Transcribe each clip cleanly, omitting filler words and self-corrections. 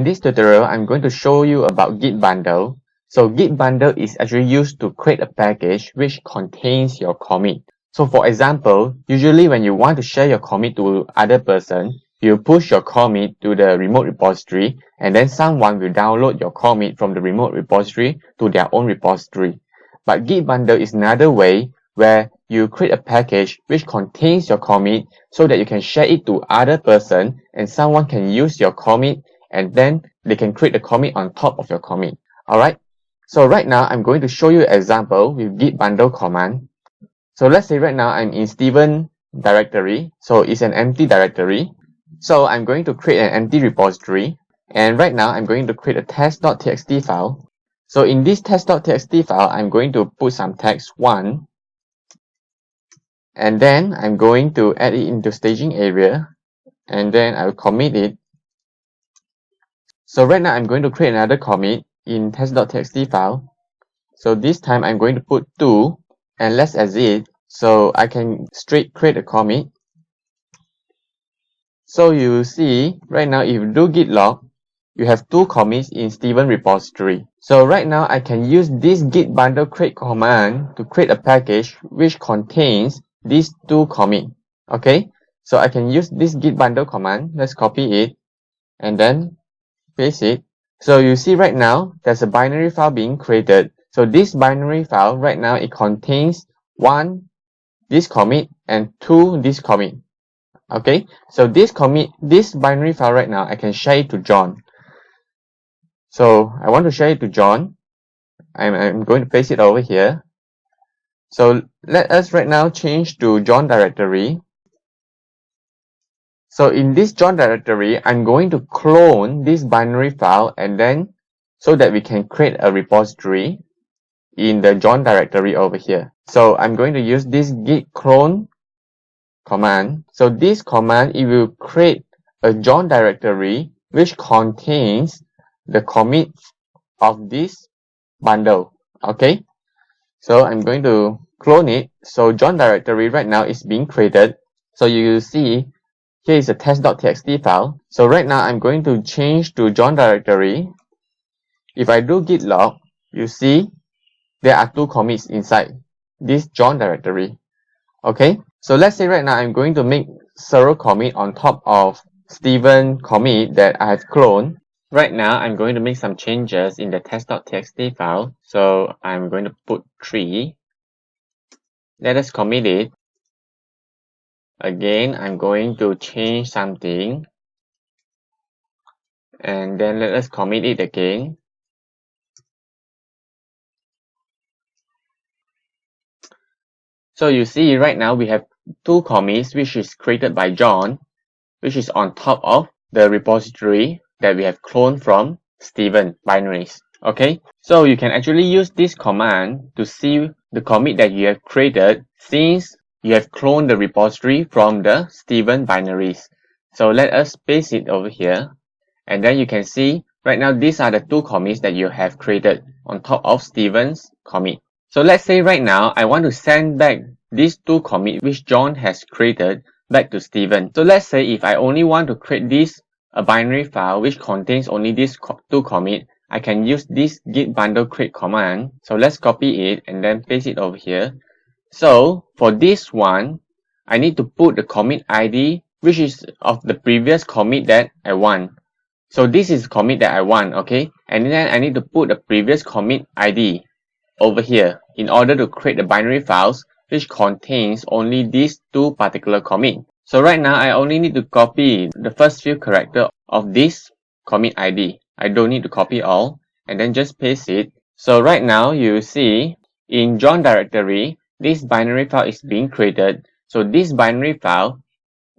this tutorial, I'm going to show you about Git bundle. So Git bundle is actually used to create a package which contains your commit. So for example, usually when you want to share your commit to other person, you push your commit to the remote repository, and then someone will download your commit from the remote repository to their own repository. But Git bundle is another way where you create a package which contains your commit so that you can share it to other person and someone can use your commit and then they can create a commit on top of your commit. Alright, so right now I'm going to show you an example with git bundle command. So let's say right now I'm in Steven directory, so it's an empty directory. So I'm going to create an empty repository, and right now I'm going to create a test.txt file. So in this test.txt file, I'm going to put some text 1, and then I'm going to add it into staging area, and then I'll commit it. So right now I'm going to create another commit in test.txt file. So this time I'm going to put 2 and let's exit so I can straight create a commit. So you see right now if you do git log, you have 2 commits in Steven repository. So right now I can use this git bundle create command to create a package which contains these 2 commits. Okay, so I can use this git bundle command. Let's copy it and then paste it. So you see right now there's a binary file being created. So this binary file right now it contains 1 this commit and 2 this commit. Okay, so this binary file right now I can share it to John. So I want to share it to John. I'm going to paste it over here. So let us right now change to John directory. So in this John directory, I'm going to clone this binary file and then so that we can create a repository in the John directory over here. So I'm going to use this git clone command. So this command, it will create a John directory which contains the commit of this bundle. Okay. So I'm going to clone it. So John directory right now is being created. So you see here is a test.txt file. So right now I'm going to change to John directory. If I do git log, you see there are 2 commits inside this John directory. Okay, so let's say right now I'm going to make zero commit on top of Steven commit that I have cloned. Right now I'm going to make some changes in the test.txt file. So I'm going to put 3. Let us commit it. Again, I'm going to change something. And then let us commit it again. So you see right now we have 2 commits which is created by John, which is on top of the repository that we have cloned from Steven binaries. Okay, so you can actually use this command to see the commit that you have created since you have cloned the repository from the Steven binaries. So let us paste it over here, and then you can see right now these are the 2 commits that you have created on top of Steven's commit. So let's say right now I want to send back these 2 commits which John has created back to Steven. So let's say if I only want to create this a binary file which contains only these 2 commits, I can use this git bundle create command. So let's copy it and then paste it over here. So for this one, I need to put the commit ID which is of the previous commit that I want. So this is the commit that I want, okay? And then I need to put the previous commit ID over here in order to create the binary files which contains only these 2 particular commits. So right now I only need to copy the first few characters of this commit ID. I don't need to copy all, and then just paste it. So right now you see in John directory this binary file is being created. So this binary file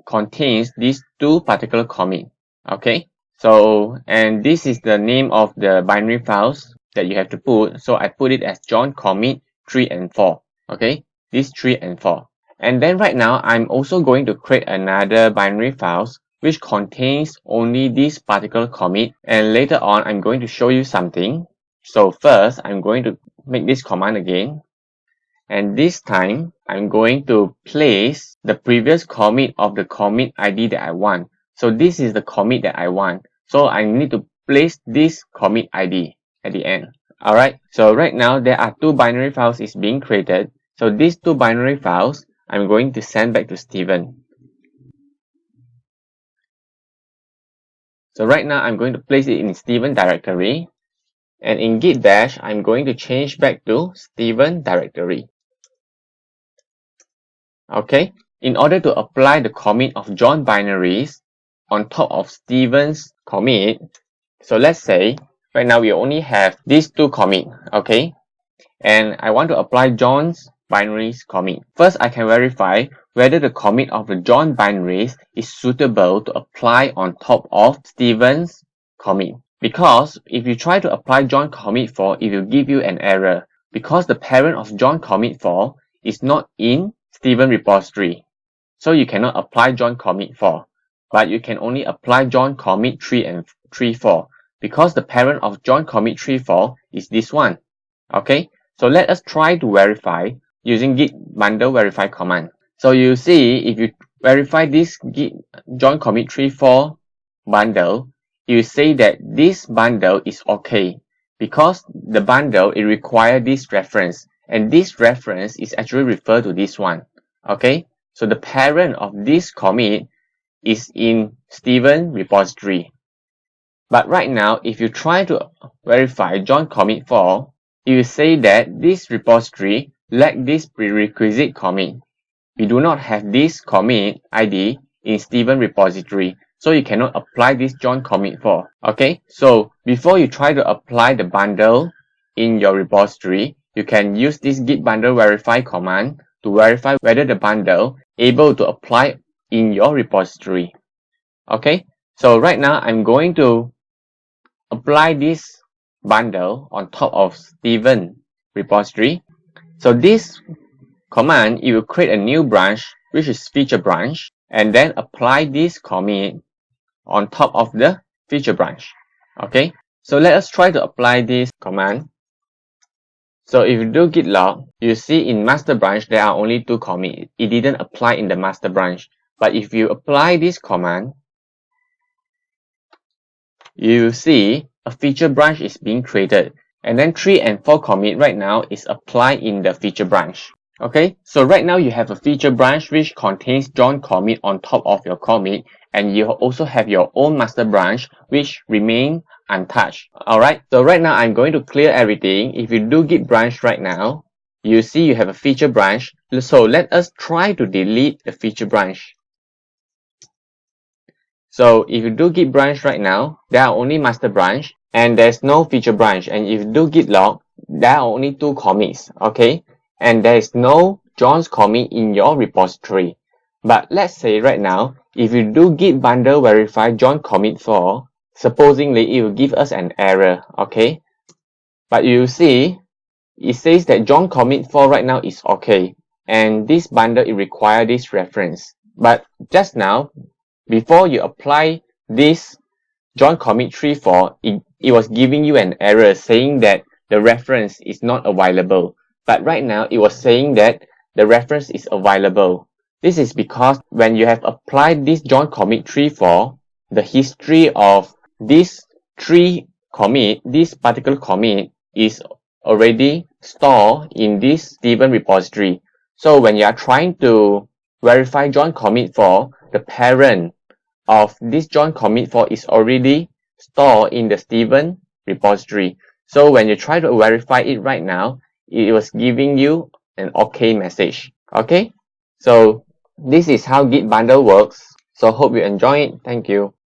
contains these 2 particular commits. Okay, so and this is the name of the binary files that you have to put. So I put it as John commit 3 and 4. Okay, these 3 and 4. And then right now I'm also going to create another binary files which contains only this particular commit, and later on I'm going to show you something. So first I'm going to make this command again, and this time I'm going to place the previous commit of the commit ID that I want. So this is the commit that I want, so I need to place this commit ID at the end. Alright, so right now there are two binary files is being created. So these two binary files, I'm going to send back to Steven. So right now I'm going to place it in Steven directory. And in git bash, I'm going to change back to Steven directory. Okay, in order to apply the commit of John binaries on top of Steven's commit, so let's say right now we only have these two commit, okay, and I want to apply John's binaries commit. First, I can verify whether the commit of the John binaries is suitable to apply on top of Steven's commit. Because if you try to apply John commit for, it will give you an error because the parent of John commit for is not in Steven repository. So you cannot apply John commit for, but you can only apply John commit 3 and 3 for because the parent of John commit 3 for is this one. Okay, so let us try to verify using git bundle verify command. So you see, if you verify this git John commit 3 for bundle, you say that this bundle is okay because the bundle it requires this reference, and this reference is actually referred to this one. Okay, so the parent of this commit is in Steven repository. But right now, if you try to verify John commit for, it will say that this repository lacks this prerequisite commit. We do not have this commit ID in Steven repository, so you cannot apply this John commit for. Okay, so before you try to apply the bundle in your repository, you can use this git bundle verify command to verify whether the bundle able to apply in your repository. Okay, so right now I'm going to apply this bundle on top of Steven repository. So this command, it will create a new branch, which is feature branch, and then apply this commit on top of the feature branch. Okay, so let us try to apply this command. So if you do git log, you see in master branch there are only two commits. It didn't apply in the master branch. But if you apply this command, you will see a feature branch is being created. And then 3 and 4 commit right now is applied in the feature branch. Okay, so right now you have a feature branch which contains John commit on top of your commit, and you also have your own master branch which remain untouched. Alright, so right now I'm going to clear everything. If you do git branch right now, you see you have a feature branch. So let us try to delete the feature branch. So if you do git branch right now, there are only master branch and there's no feature branch. And if you do git log, there are only two commits, okay? And there is no John's commit in your repository. But let's say right now, if you do git bundle verify John commit for, supposedly it will give us an error, okay? But you see, it says that John commit for right now is okay. And this bundle, it requires this reference. But just now, before you apply this John commit 3 for, it was giving you an error saying that the reference is not available. But right now, it was saying that the reference is available. This is because when you have applied this John commit 3 for, the history of this 3 commit, this particular commit is already stored in this Steven repository. So when you are trying to verify John commit for, the parent of this John commit for is already stored in the Steven repository. So when you try to verify it right now, it was giving you an OK message. Okay, so this is how git bundle works. So hope you enjoy it. Thank you.